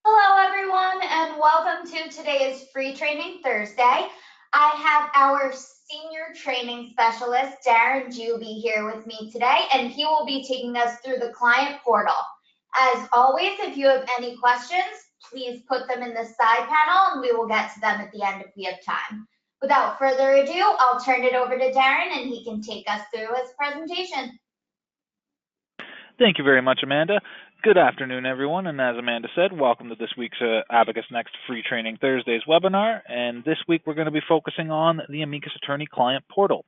Hello, everyone, and welcome to today's Free Training Thursday. I have our senior training specialist, Darren Juby, here with me today, and he will be taking us through the client portal. As always, if you have any questions, please put them in the side panel and we will get to them at the end if we have time. Without further ado, I'll turn it over to Darren and he can take us through his presentation. Thank you very much, Amanda. Good afternoon, everyone. And as Amanda said, welcome to this week's Amicus Next Free Training Thursdays webinar. And this week we're going to be focusing on the Amicus Attorney Client Portal.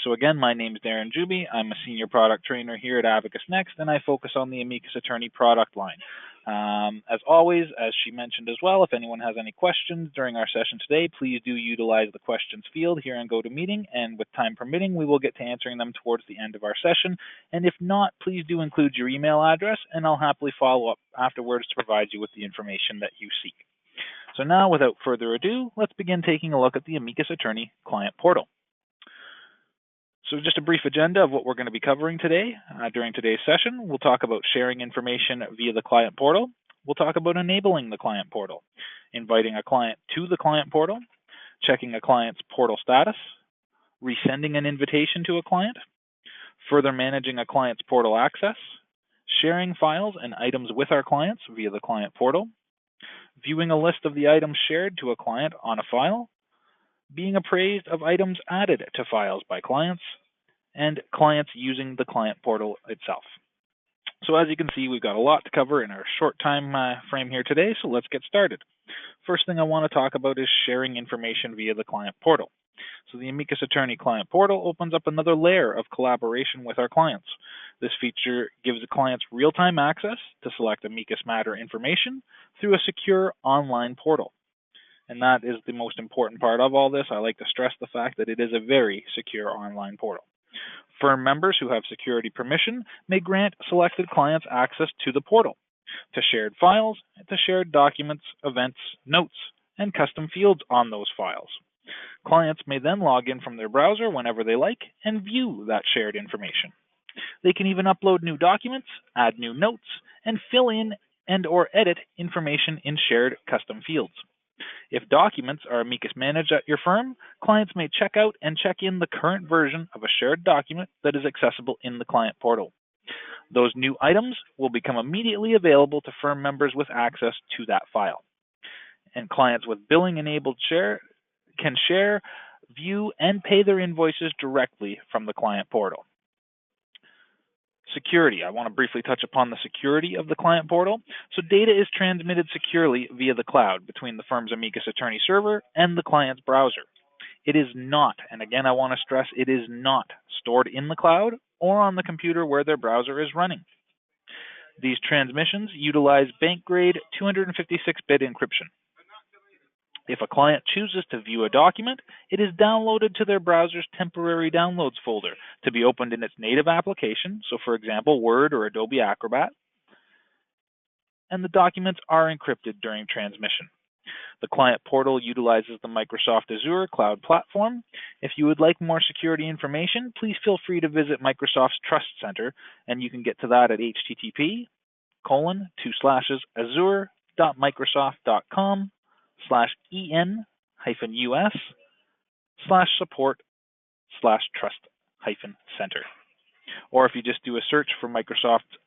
So again, my name is Darren Juby. I'm a senior product trainer here at Amicus Next, and I focus on the Amicus Attorney product line. As always, as she mentioned as well, if anyone has any questions during our session today, please do utilize the questions field here in GoToMeeting, and with time permitting, we will get to answering them towards the end of our session. And if not, please do include your email address, and I'll happily follow up afterwards to provide you with the information that you seek. So now, without further ado, let's begin taking a look at the Amicus Attorney Client Portal. So just a brief agenda of what we're going to be covering today. During today's session, we'll talk about sharing information via the client portal. We'll talk about enabling the client portal, inviting a client to the client portal, checking a client's portal status, resending an invitation to a client, further managing a client's portal access, sharing files and items with our clients via the client portal, viewing a list of the items shared to a client on a file, being appraised of items added to files by clients, and clients using the client portal itself. So as you can see, we've got a lot to cover in our short time frame here today, so let's get started. First thing I want to talk about is sharing information via the client portal. So the Amicus Attorney Client Portal opens up another layer of collaboration with our clients. This feature gives the clients real-time access to select Amicus Matter information through a secure online portal. And that is the most important part of all this. I like to stress the fact that it is a very secure online portal. Firm members who have security permission may grant selected clients access to the portal, to shared files, to shared documents, events, notes, and custom fields on those files. Clients may then log in from their browser whenever they like and view that shared information. They can even upload new documents, add new notes, and fill in and or edit information in shared custom fields. If documents are Amicus managed at your firm, clients may check out and check in the current version of a shared document that is accessible in the client portal. Those new items will become immediately available to firm members with access to that file. And clients with billing enabled can share, view, and pay their invoices directly from the client portal. Security. I want to briefly touch upon the security of the client portal. So data is transmitted securely via the cloud between the firm's Amicus Attorney server and the client's browser. It is not, and again I want to stress, it is not stored in the cloud or on the computer where their browser is running. These transmissions utilize bank-grade 256-bit encryption. If a client chooses to view a document, it is downloaded to their browser's temporary downloads folder to be opened in its native application, so for example, Word or Adobe Acrobat, and the documents are encrypted during transmission. The client portal utilizes the Microsoft Azure cloud platform. If you would like more security information, please feel free to visit Microsoft's Trust Center, and you can get to that at http://azure.microsoft.com/en-us/support/trust-center. Or if you just do a search for Microsoft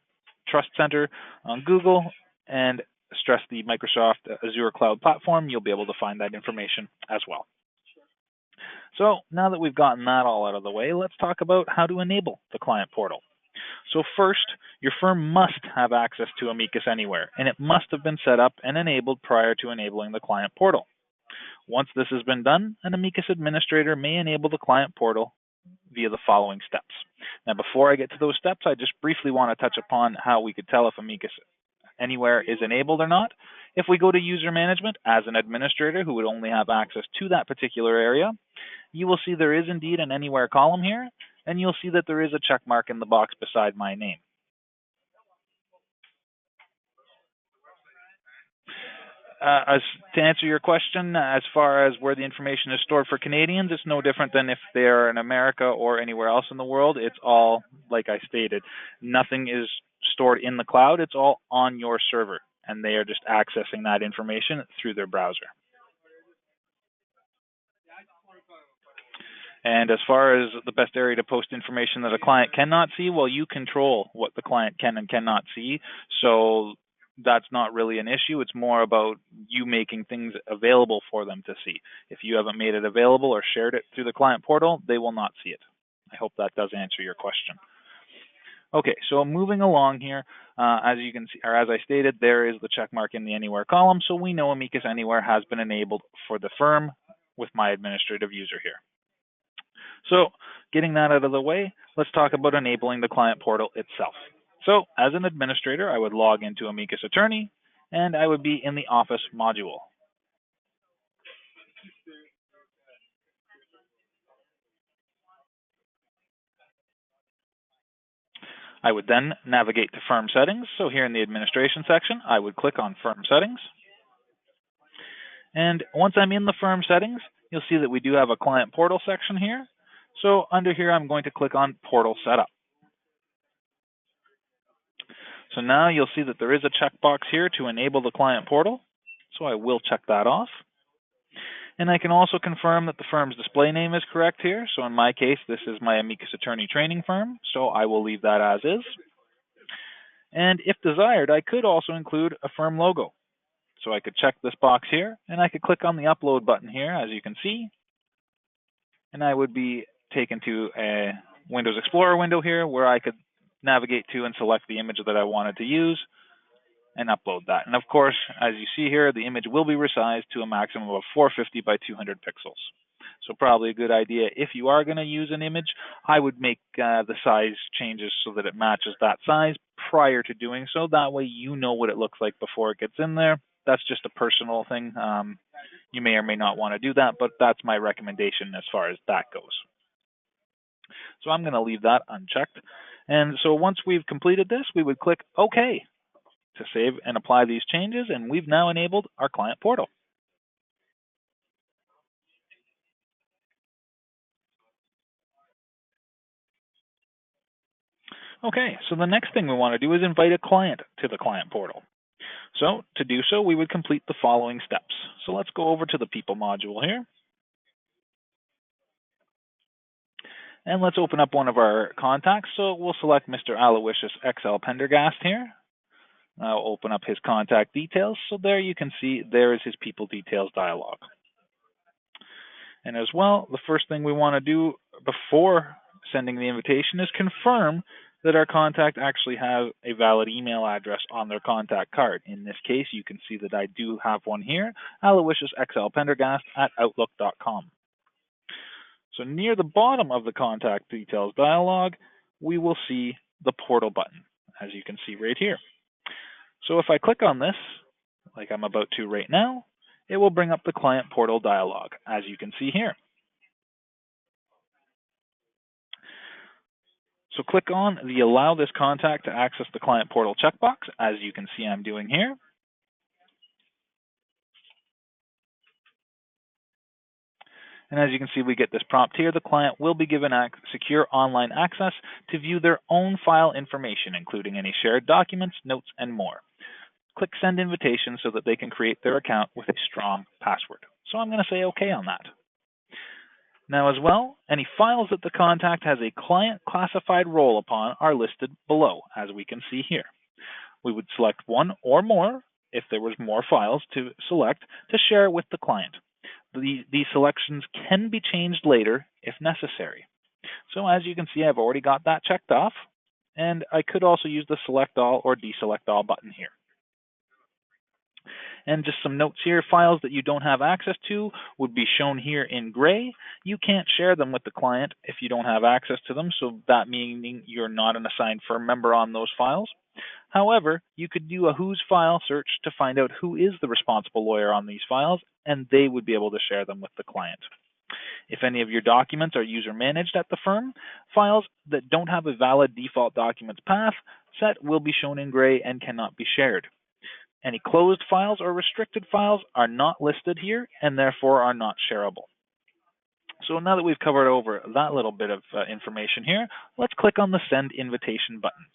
Trust Center on Google and stress the Microsoft Azure Cloud Platform, you'll be able to find that information as well. So now that we've gotten that all out of the way, let's talk about how to enable the client portal. So first, your firm must have access to Amicus Anywhere, and it must have been set up and enabled prior to enabling the client portal. Once this has been done, an Amicus administrator may enable the client portal via the following steps. Now, before I get to those steps, I just briefly want to touch upon how we could tell if Amicus Anywhere is enabled or not. If we go to user management as an administrator who would only have access to that particular area, you will see there is indeed an Anywhere column here, and you'll see that there is a check mark in the box beside my name. To answer your question, as far as where the information is stored for Canadians, it's no different than if they're in America or anywhere else in the world. It's all, like I stated, nothing is stored in the cloud. It's all on your server. and they are just accessing that information through their browser. And as far as the best area to post information that a client cannot see, well, you control what the client can and cannot see. So that's not really an issue. It's more about you making things available for them to see. If you haven't made it available or shared it through the client portal, they will not see it. I hope that does answer your question. Okay, so moving along here, as you can see, or as I stated, there is the check mark in the Anywhere column, so we know Amicus Anywhere has been enabled for the firm with my administrative user here. So getting that out of the way, let's talk about enabling the client portal itself. So as an administrator, I would log into Amicus Attorney, and I would be in the Office module. I would then navigate to Firm Settings. So here in the Administration section, I would click on Firm Settings. And once I'm in the Firm Settings, you'll see that we do have a Client Portal section here. So under here, I'm going to click on Portal Setup. So now you'll see that there is a checkbox here to enable the client portal. So I will check that off. And I can also confirm that the firm's display name is correct here. So in my case, this is my Amicus Attorney Training Firm. So I will leave that as is. And if desired, I could also include a firm logo. So I could check this box here, and I could click on the upload button here, as you can see. And I would be taken to a Windows Explorer window here where I could navigate to and select the image that I wanted to use and upload that. And of course, as you see here, the image will be resized to a maximum of 450 by 200 pixels. So probably a good idea, if you are going to use an image, I would make the size changes so that it matches that size prior to doing so. That way you know what it looks like before it gets in there. That's just a personal thing. You may or may not want to do that, but that's my recommendation as far as that goes. So I'm going to leave that unchecked. And so once we've completed this, we would click OK to save and apply these changes, and we've now enabled our client portal. Okay, so the next thing we want to do is invite a client to the client portal. So to do so, we would complete the following steps. So let's go over to the People module here. And let's open up one of our contacts. So we'll select Mr. Aloysius XL Pendergast here. I'll open up his contact details. So there you can see there is his People Details dialog. And as well, the first thing we want to do before sending the invitation is confirm that our contact actually has a valid email address on their contact card. In this case, you can see that I do have one here, aloysiusxlpendergast@outlook.com. So near the bottom of the contact details dialog, we will see the portal button, as you can see right here. So if I click on this, like I'm about to right now, it will bring up the client portal dialog, as you can see here. So click on the Allow this contact to access the client portal checkbox, as you can see I'm doing here. And as you can see, we get this prompt here. The client will be given secure online access to view their own file information, including any shared documents, notes, and more. Click Send Invitation so that they can create their account with a strong password. So I'm going to say OK on that. Now as well, any files that the contact has a client classified role upon are listed below, as we can see here. We would select one or more, if there was more files to select, to share with the client. These selections can be changed later if necessary. So as you can see, I've already got that checked off, and I could also use the Select All or Deselect All button here. And just some notes here, files that you don't have access to would be shown here in gray. You can't share them with the client if you don't have access to them, so that meaning you're not an assigned firm member on those files. However, you could do a Who's File search to find out who is the responsible lawyer on these files, and they would be able to share them with the client. If any of your documents are user managed at the firm, files that don't have a valid default documents path set will be shown in gray and cannot be shared. Any closed files or restricted files are not listed here and therefore are not shareable. So now that we've covered over that little bit of information here, let's click on the Send Invitation button.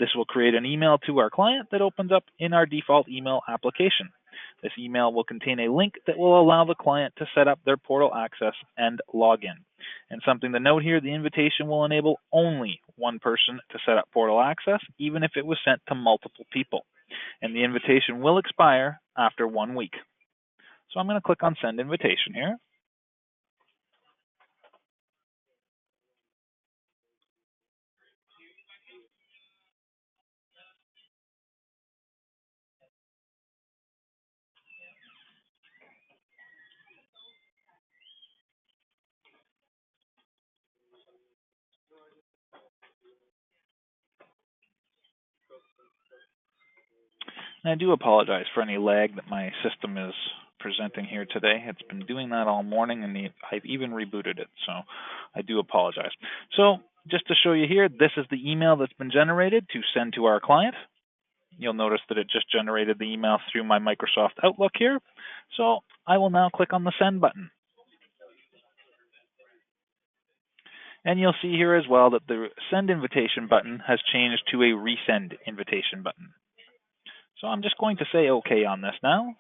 This will create an email to our client that opens up in our default email application. This email will contain a link that will allow the client to set up their portal access and login. And something to note here, the invitation will enable only one person to set up portal access, even if it was sent to multiple people. And the invitation will expire after 1 week. So I'm going to click on Send Invitation here. And I do apologize for any lag that my system is presenting here today. It's been doing that all morning, and I've even rebooted it, so I do apologize. So just to show you here, this is the email that's been generated to send to our client. You'll notice that it just generated the email through my Microsoft Outlook here. So I will now click on the Send button. And you'll see here as well that the Send Invitation button has changed to a Resend Invitation button. So I'm just going to say OK on this now.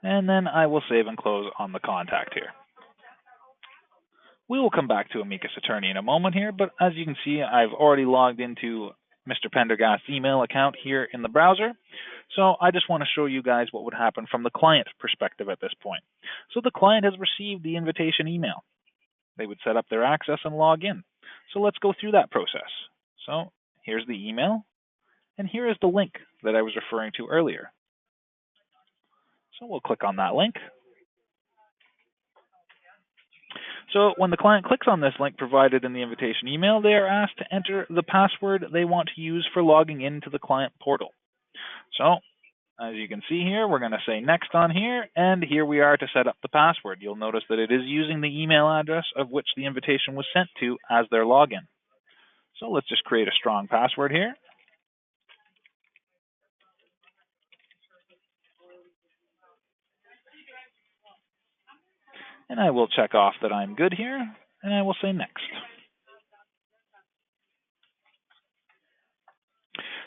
And then I will save and close on the contact here. We will come back to Amicus Attorney in a moment here, but as you can see, I've already logged into Mr. Pendergast's email account here in the browser. So I just want to show you guys what would happen from the client perspective at this point. So the client has received the invitation email. They would set up their access and log in. So let's go through that process. So here's the email, and here is the link that I was referring to earlier. So we'll click on that link. So when the client clicks on this link provided in the invitation email, they are asked to enter the password they want to use for logging into the client portal. So as you can see here, we're going to say next on here, and here we are to set up the password. You'll notice that it is using the email address of which the invitation was sent to as their login. So let's just create a strong password here. And I will check off that I'm good here, and I will say next.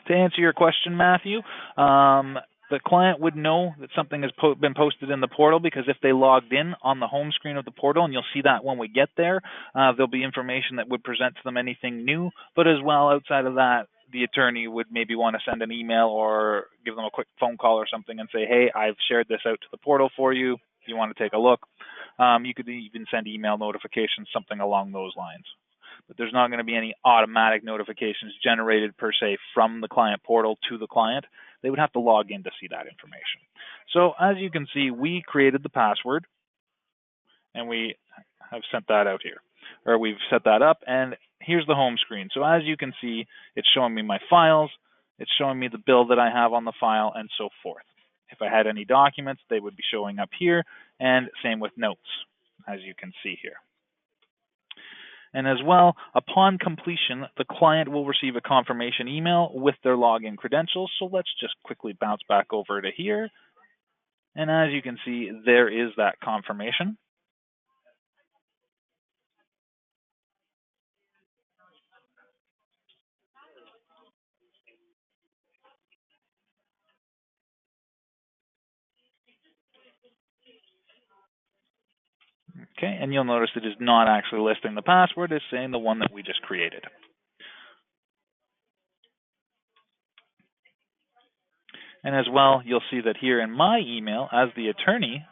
To answer your question, Matthew, the client would know that something has been posted in the portal because if they logged in on the home screen of the portal, and you'll see that when we get there, there'll be information that would present to them anything new. But as well, outside of that, the attorney would maybe want to send an email or give them a quick phone call or something and say, hey, I've shared this out to the portal for you. If you want to take a look. You could even send email notifications, something along those lines. But there's not going to be any automatic notifications generated per se from the client portal to the client. They would have to log in to see that information. So as you can see, we created the password and we have sent that out here, or we've set that up, and here's the home screen. So as you can see, it's showing me my files, it's showing me the bill that I have on the file, and so forth. If I had any documents, they would be showing up here, and same with notes, as you can see here. And as well, upon completion, the client will receive a confirmation email with their login credentials. So let's just quickly bounce back over to here. And as you can see, there is that confirmation. Okay, and you'll notice it is not actually listing the password, it's saying the one that we just created. And as well, you'll see that here in my email, as the attorney,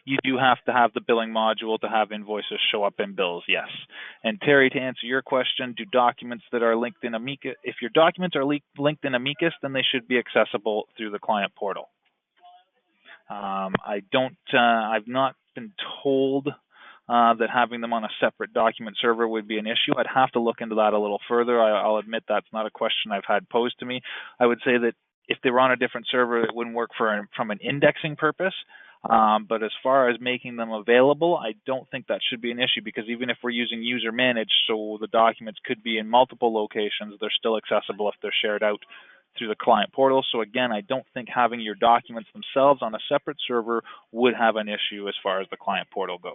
you do have to have the billing module to have invoices show up in bills, yes. And Terry, to answer your question, do documents that are linked in Amicus, if your documents are linked in Amicus, then they should be accessible through the client portal. I've not been told that having them on a separate document server would be an issue. I'd have to look into that a little further. I'll admit that's not a question I've had posed to me. I would say that if they were on a different server, it wouldn't work from an indexing purpose. But as far as making them available, I don't think that should be an issue, because even if we're using user managed, so the documents could be in multiple locations, they're still accessible if they're shared out through the client portal. So again, I don't think having your documents themselves on a separate server would have an issue as far as the client portal goes.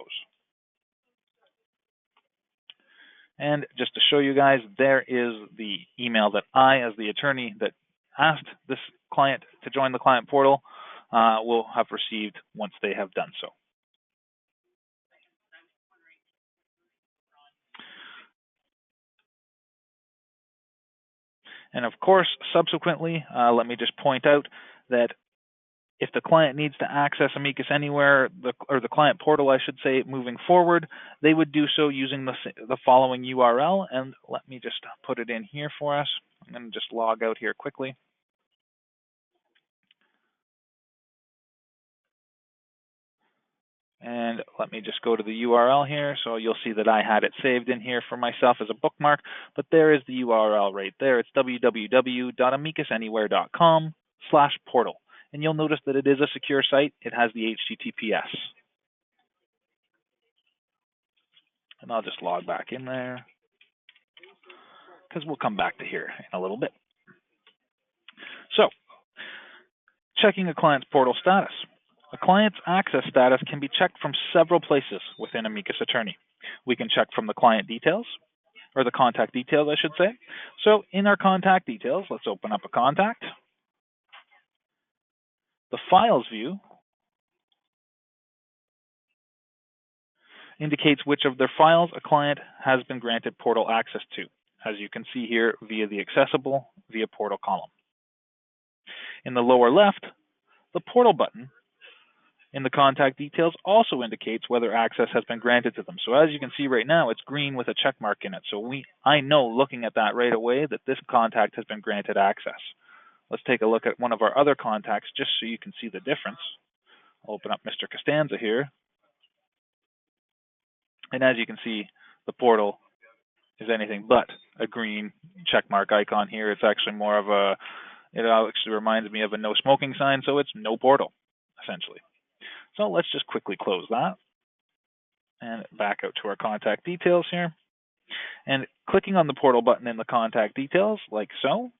And just to show you guys, there is the email that I, as the attorney that asked this client to join the client portal, will have received once they have done so. And of course, subsequently, let me just point out that if the client needs to access Amicus Anywhere, or the client portal, I should say, moving forward, they would do so using the following URL. And let me just put it in here for us. I'm going to just log out here quickly. And let me just go to the URL here. So you'll see that I had it saved in here for myself as a bookmark, but there is the URL right there. It's www.amicusanywhere.com/portal. And you'll notice that it is a secure site. It has the HTTPS. And I'll just log back in there, because we'll come back to here in a little bit. So, checking a client's portal status. A client's access status can be checked from several places within Amicus Attorney. We can check from the client details, or the contact details, I should say. So in our contact details, let's open up a contact. The files view indicates which of their files a client has been granted portal access to, as you can see here via the accessible via portal column. In the lower left, the portal button in the contact details also indicates whether access has been granted to them. So as you can see right now, it's green with a check mark in it. So I know, looking at that right away, that this contact has been granted access. Let's take a look at one of our other contacts just so you can see the difference. I'll open up Mr. Costanza here. And as you can see, the portal is anything but a green check mark icon here. It's actually more of a, it actually reminds me of a no smoking sign, so it's no portal, essentially. So let's just quickly close that and back out to our contact details here. And clicking on the portal button in the contact details, like so,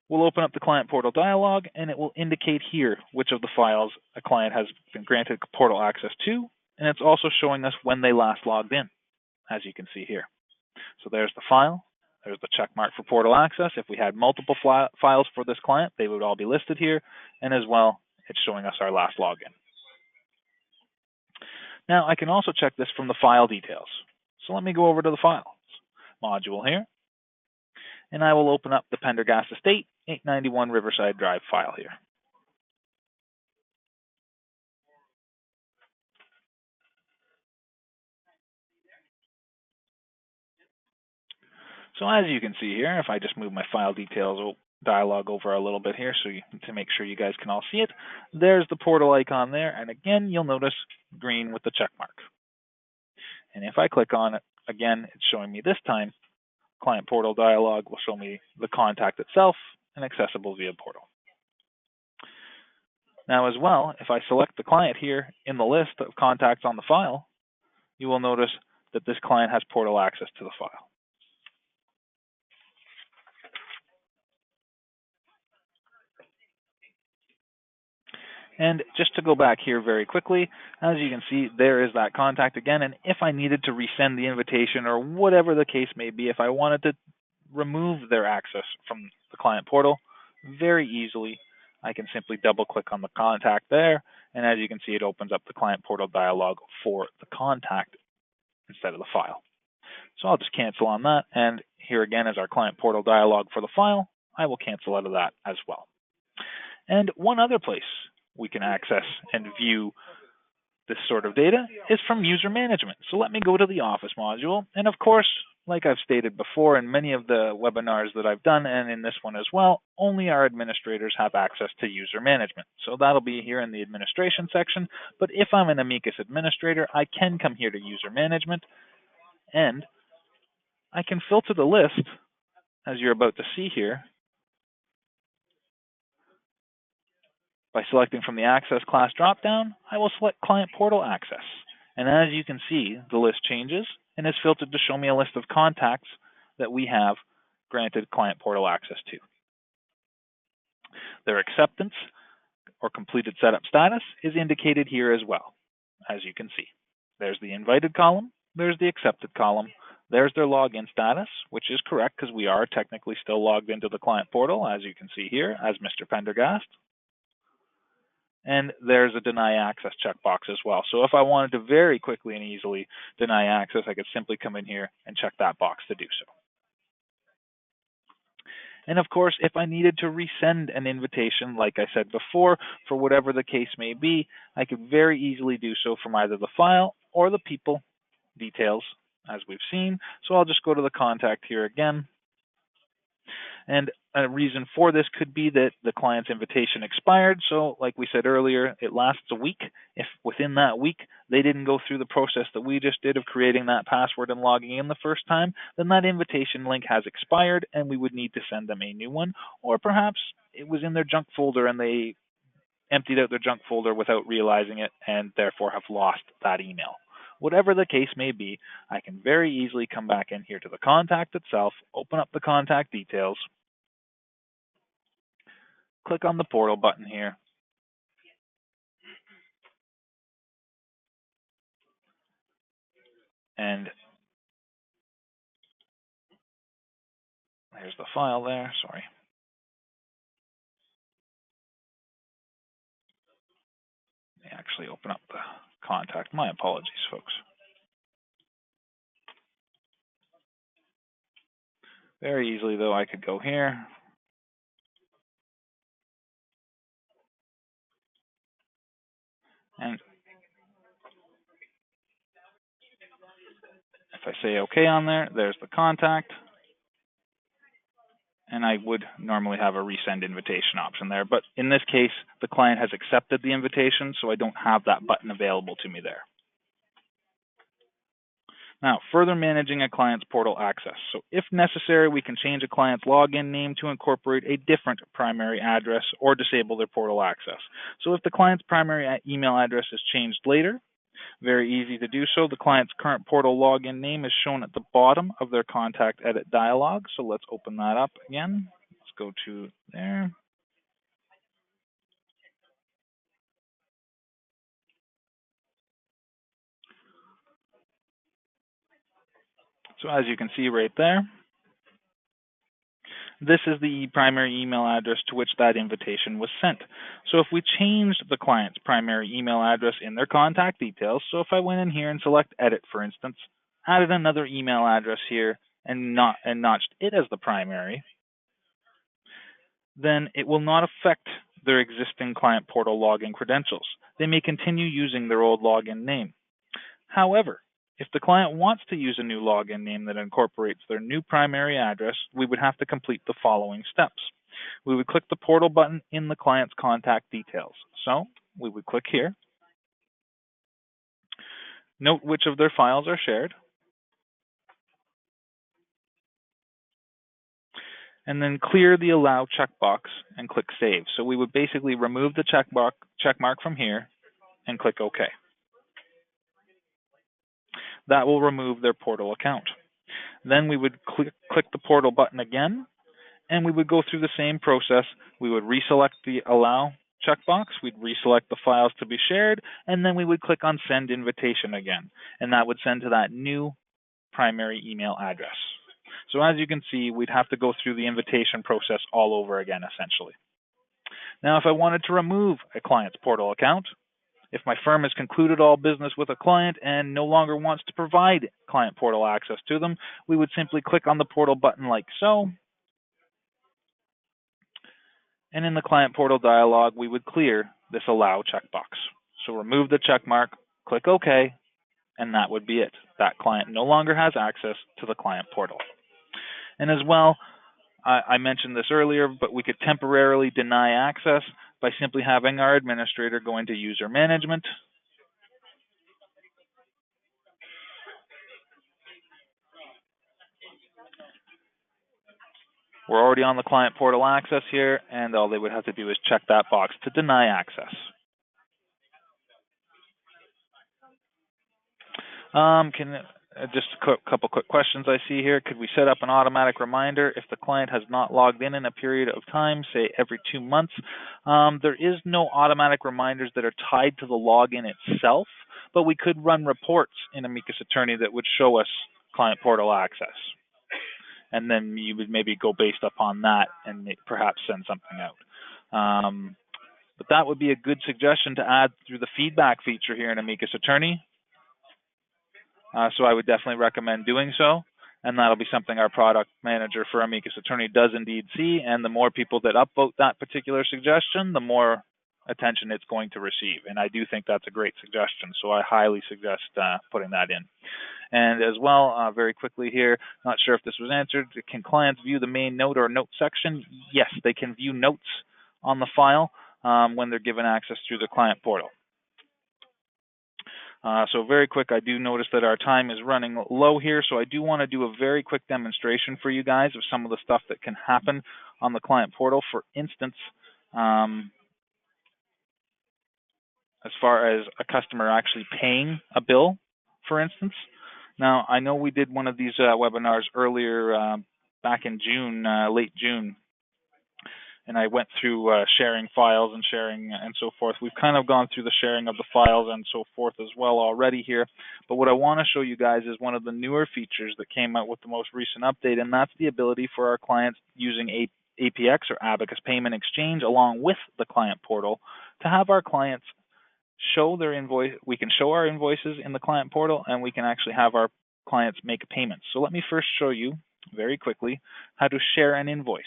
we'll open up the client portal dialog, and it will indicate here which of the files a client has been granted portal access to, and it's also showing us when they last logged in, as you can see here. So there's the file, there's the check mark for portal access. If we had multiple files for this client, they would all be listed here, and as well, it's showing us our last login. Now, I can also check this from the file details. So let me go over to the files module here, and I will open up the Pendergast Estate 891 Riverside Drive file here. So as you can see here, if I just move my file details dialog over a little bit here to make sure you guys can all see it, there's the portal icon there, and again, you'll notice green with the check mark. And if I click on it, again, it's showing me this time, client portal dialog will show me the contact itself and accessible via portal. Now as well, if I select the client here in the list of contacts on the file, you will notice that this client has portal access to the file. And just to go back here very quickly, as you can see, there is that contact again. And if I needed to resend the invitation, or whatever the case may be, if I wanted to remove their access from the client portal, very easily, I can simply double click on the contact there. And as you can see, it opens up the client portal dialog for the contact instead of the file. So I'll just cancel on that. And here again is our client portal dialog for the file. I will cancel out of that as well. And one other place we can access and view this sort of data is from user management. So let me go to the Office module. And of course, like I've stated before in many of the webinars that I've done, and in this one as well, only our administrators have access to user management. So that'll be here in the administration section. But if I'm an Amicus administrator, I can come here to user management, and I can filter the list, as you're about to see here, By selecting from the Access Class dropdown, I will select Client Portal Access. And as you can see, the list changes and is filtered to show me a list of contacts that we have granted Client Portal access to. Their acceptance or completed setup status is indicated here as well, as you can see. There's the invited column, there's the accepted column, there's their login status, which is correct because we are technically still logged into the client portal, as you can see here, as Mr. Pendergast. And there's a deny access checkbox as well. So if I wanted to very quickly and easily deny access, I could simply come in here and check that box to do so. And of course, if I needed to resend an invitation, like I said before, for whatever the case may be, I could very easily do so from either the file or the people details, as we've seen. So I'll just go to the contact here again. And a reason for this could be that the client's invitation expired. So like we said earlier, it lasts a week. If within that week they didn't go through the process that we just did of creating that password and logging in the first time, then that invitation link has expired and we would need to send them a new one. Or perhaps it was in their junk folder and they emptied out their junk folder without realizing it and therefore have lost that email. Whatever the case may be, I can very easily come back in here to the contact itself, open up the contact details, click on the portal button here, and there's the file there, sorry. Let me actually open up the contact. My apologies, folks. Very easily, though, I could go here. And if I say OK on there, there's the contact. And I would normally have a resend invitation option there. But in this case, the client has accepted the invitation, so I don't have that button available to me there. Now, further managing a client's portal access. So if necessary, we can change a client's login name to incorporate a different primary address or disable their portal access. So if the client's primary email address is changed later, very easy to do so. The client's current portal login name is shown at the bottom of their contact edit dialog. So let's open that up again. Let's go to there. So as you can see right there, this is the primary email address to which that invitation was sent. So if we changed the client's primary email address in their contact details, so if I went in here and select edit, for instance, added another email address here and notched it as the primary, then it will not affect their existing client portal login credentials. They may continue using their old login name. However, if the client wants to use a new login name that incorporates their new primary address, we would have to complete the following steps. We would click the portal button in the client's contact details. So we would click here, note which of their files are shared, and then clear the allow checkbox and click save. So we would basically remove the checkmark from here and click OK. That will remove their portal account. Then we would click the portal button again, and we would go through the same process. We would reselect the allow checkbox, we'd reselect the files to be shared, and then we would click on send invitation again, and that would send to that new primary email address. So as you can see, we'd have to go through the invitation process all over again, essentially. Now, if I wanted to remove a client's portal account, if my firm has concluded all business with a client and no longer wants to provide client portal access to them, we would simply click on the portal button like so. And in the client portal dialog, we would clear this allow checkbox. So remove the check mark, click OK, and that would be it. That client no longer has access to the client portal. And as well, I mentioned this earlier, but we could temporarily deny access by simply having our administrator go into user management, We're already on the client portal access here, and all they would have to do is check that box to deny access. Just a couple quick questions I see here. Could we set up an automatic reminder if the client has not logged in a period of time, say every 2 months? There is no automatic reminders that are tied to the login itself, but we could run reports in Amicus Attorney that would show us client portal access. And then you would maybe go based upon that and perhaps send something out. But that would be a good suggestion to add through the feedback feature here in Amicus Attorney. So I would definitely recommend doing so, and that'll be something our product manager for Amicus Attorney does indeed see, and the more people that upvote that particular suggestion, the more attention it's going to receive. And I do think that's a great suggestion, so I highly suggest putting that in. And as well, very quickly here, not sure if this was answered, can clients view the main note or note section? Yes, they can view notes on the file when they're given access through the client portal. So very quick, I do notice that our time is running low here, so I do want to do a very quick demonstration for you guys of some of the stuff that can happen on the client portal. For instance, as far as a customer actually paying a bill, for instance. Now, I know we did one of these webinars earlier back in June, late June, and I went through sharing files and sharing and so forth. We've kind of gone through the sharing of the files and so forth as well already here. But what I want to show you guys is one of the newer features that came out with the most recent update, and that's the ability for our clients using APX or Abacus Payment Exchange along with the client portal to have our clients show their invoice. We can show our invoices in the client portal, and we can actually have our clients make payments. So let me first show you very quickly how to share an invoice.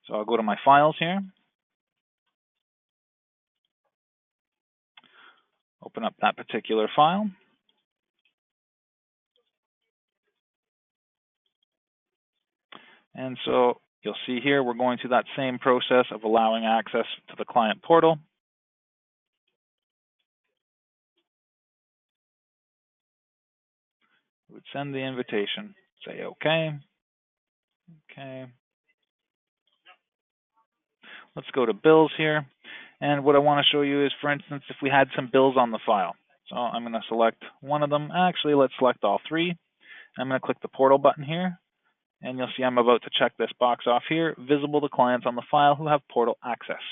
So I'll go to my files here, open up that particular file. And so you'll see here we're going through that same process of allowing access to the client portal. We would send the invitation, say okay, okay. Let's go to bills here. And what I want to show you is, for instance, if we had some bills on the file. So I'm going to select one of them. Actually, let's select all three. I'm going to click the portal button here. And you'll see I'm about to check this box off here, visible to clients on the file who have portal access.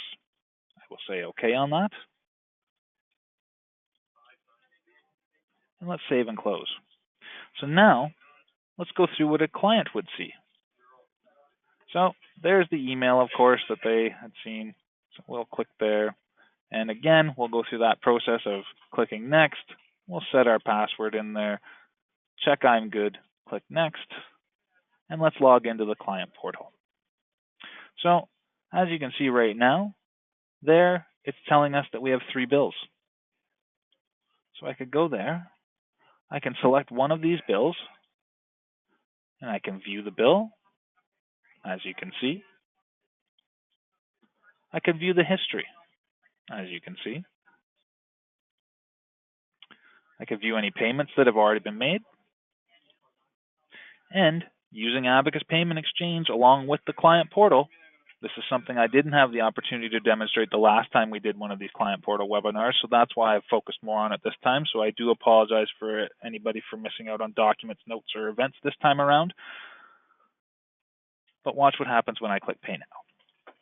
I will say okay on that. And let's save and close. So now, let's go through what a client would see. So there's the email, of course, that they had seen. So we'll click there. And again, we'll go through that process of clicking next. We'll set our password in there. Check I'm good. Click next. And let's log into the client portal. So as you can see right now, there it's telling us that we have 3 bills. So I could go there. I can select one of these bills. And I can view the bill, as you can see. I can view the history, as you can see. I can view any payments that have already been made. And using Abacus Payment Exchange along with the client portal, this is something I didn't have the opportunity to demonstrate the last time we did one of these client portal webinars, so that's why I've focused more on it this time. So I do apologize for anybody for missing out on documents, notes, or events this time around. But watch what happens when I click Pay Now.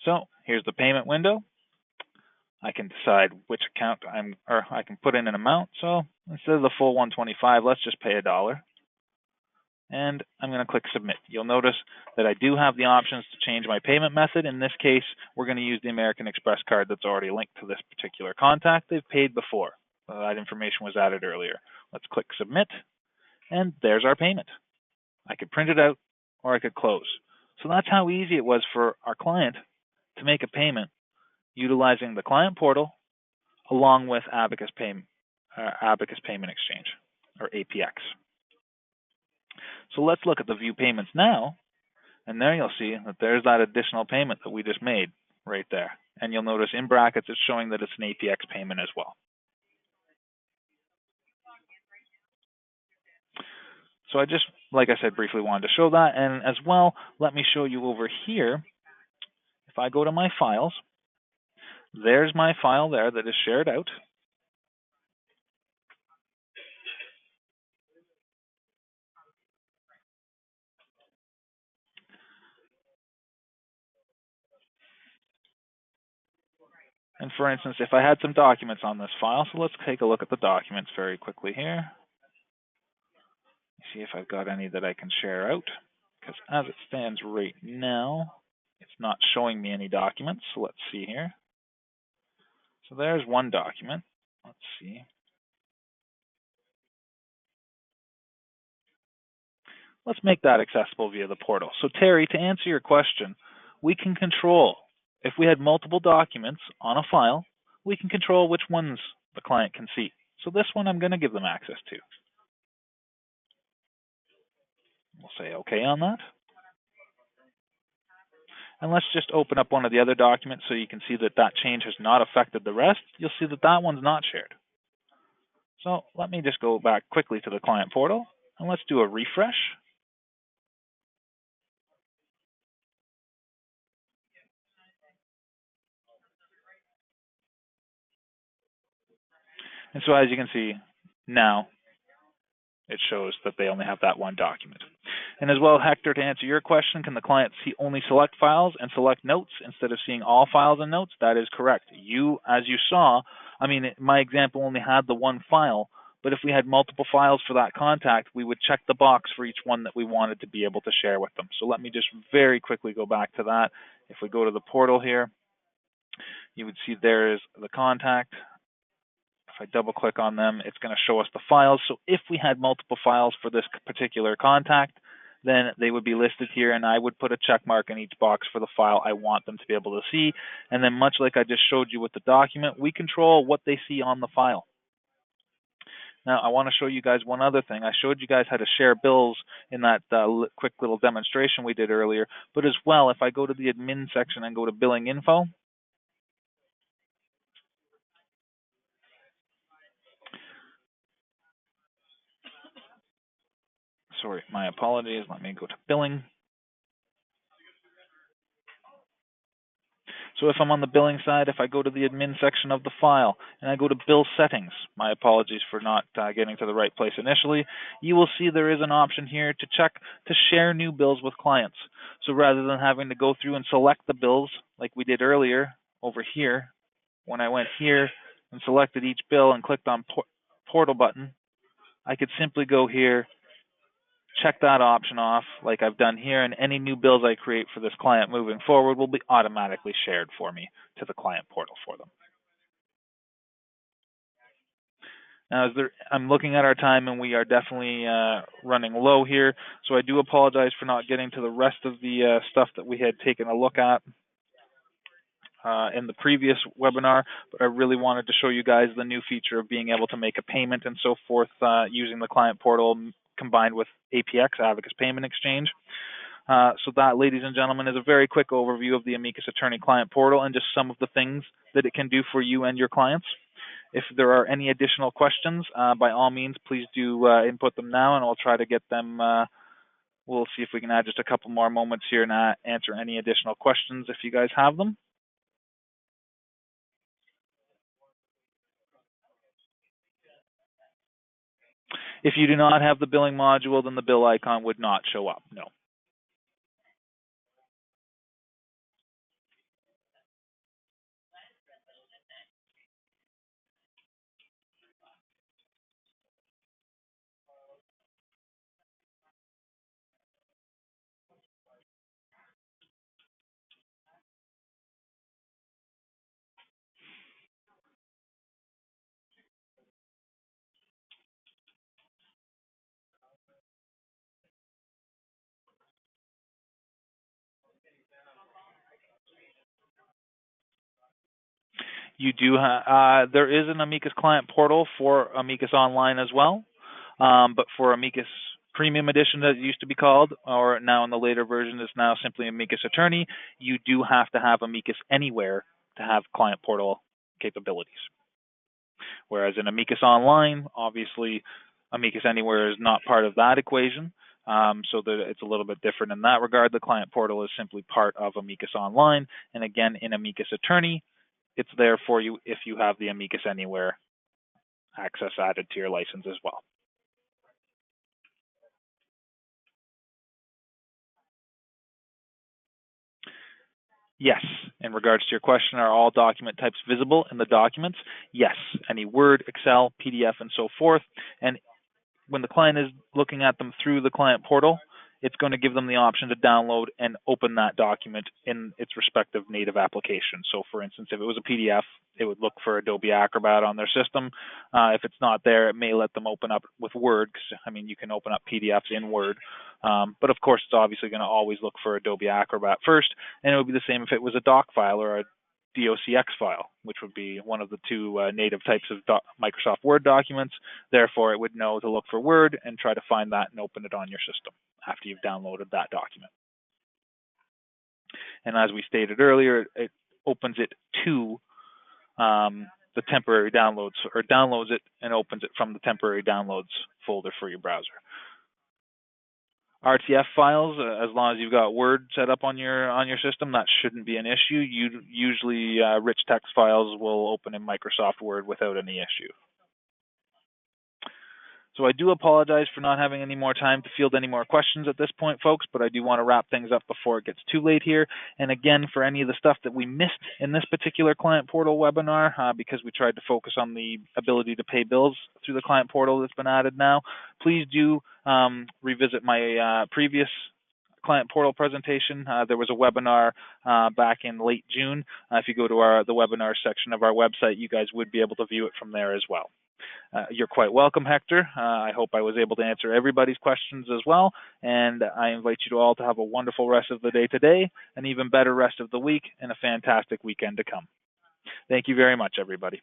So here's the payment window. I can decide which account I can put in an amount. So instead of the full $125, let's just pay $1. And I'm going to click Submit. You'll notice that I do have the options to change my payment method. In this case, we're going to use the American Express card that's already linked to this particular contact. They've paid before. That information was added earlier. Let's click Submit, and there's our payment. I could print it out, or I could close. So that's how easy it was for our client to make a payment utilizing the client portal along with Abacus Payment Exchange, or APX. So let's look at the view payments now, and there you'll see that there's that additional payment that we just made right there. And you'll notice in brackets it's showing that it's an APX payment as well. So I just, like I said, briefly wanted to show that. And as well, let me show you over here. If I go to my files, there's my file there that is shared out. And for instance, if I had some documents on this file, so let's take a look at the documents very quickly here. See if I've got any that I can share out. Because as it stands right now, it's not showing me any documents. So let's see here. So there's one document. Let's see. Let's make that accessible via the portal. So Terry, to answer your question, we can control, if we had multiple documents on a file, we can control which ones the client can see. So this one I'm going to give them access to. We'll say OK on that. And let's just open up one of the other documents so you can see that that change has not affected the rest. You'll see that that one's not shared. So let me just go back quickly to the client portal and let's do a refresh. And so as you can see, now it shows that they only have that one document. And as well, Hector, to answer your question, can the client see only select files and select notes instead of seeing all files and notes? That is correct. You, as you saw, I mean, my example only had the one file, but if we had multiple files for that contact, we would check the box for each one that we wanted to be able to share with them. So let me just very quickly go back to that. If we go to the portal here, you would see there is the contact. If I double click on them, it's going to show us the files. So if we had multiple files for this particular contact, then they would be listed here, and I would put a check mark in each box for the file I want them to be able to see. And then much like I just showed you with the document, we control what they see on the file. Now, I want to show you guys one other thing. I showed you guys how to share bills in that quick little demonstration we did earlier. But as well, if I go to the admin section and go to billing info, sorry, my apologies. Let me go to billing. So if I'm on the billing side, if I go to the admin section of the file and I go to bill settings, my apologies for not getting to the right place initially, you will see there is an option here to check to share new bills with clients. So rather than having to go through and select the bills like we did earlier over here, when I went here and selected each bill and clicked on portal button, I could simply go here, check that option off like I've done here, and any new bills I create for this client moving forward will be automatically shared for me to the client portal for them. Now, I'm looking at our time, and we are definitely running low here, so I do apologize for not getting to the rest of the stuff that we had taken a look at in the previous webinar, but I really wanted to show you guys the new feature of being able to make a payment and so forth using the client portal combined with APX, Amicus Payment Exchange. So that, ladies and gentlemen, is a very quick overview of the Amicus Attorney Client Portal and just some of the things that it can do for you and your clients. If there are any additional questions, by all means, please do input them now, and I'll try to get them. We'll see if we can add just a couple more moments here and answer any additional questions if you guys have them. If you do not have the billing module, then the bill icon would not show up, no. You do. There is an Amicus client portal for Amicus Online as well, but for Amicus Premium Edition, as it used to be called, or now in the later version is now simply Amicus Attorney, you do have to have Amicus Anywhere to have client portal capabilities. Whereas in Amicus Online, obviously, Amicus Anywhere is not part of that equation, so that it's a little bit different in that regard. The client portal is simply part of Amicus Online, and again, in Amicus Attorney, it's there for you if you have the Amicus Anywhere access added to your license as well. Yes, in regards to your question, are all document types visible in the documents? Yes, any Word, Excel, PDF, and so forth. And when the client is looking at them through the client portal, it's going to give them the option to download and open that document in its respective native application. So for instance, if it was a PDF, it would look for Adobe Acrobat on their system. If it's not there, it may let them open up with Word, because I mean, you can open up PDFs in Word. But of course, it's obviously going to always look for Adobe Acrobat first, and it would be the same if it was a doc file or a docx file, which would be one of the two native types of Microsoft Word documents. Therefore, it would know to look for Word and try to find that and open it on your system after you've downloaded that document. And as we stated earlier, it opens it to the temporary downloads, or downloads it and opens it from the temporary downloads folder for your browser. RTF files, as long as you've got Word set up on your system, that shouldn't be an issue. Usually, rich text files will open in Microsoft Word without any issue. So I do apologize for not having any more time to field any more questions at this point, folks, but I do want to wrap things up before it gets too late here. And again, for any of the stuff that we missed in this particular client portal webinar, because we tried to focus on the ability to pay bills through the client portal that's been added now, please do revisit my previous client portal presentation. There was a webinar back in late June. If you go to the webinar section of our website, you guys would be able to view it from there as well. You're quite welcome, Hector. I hope I was able to answer everybody's questions as well, and I invite you all to have a wonderful rest of the day today, an even better rest of the week, and a fantastic weekend to come. Thank you very much, everybody.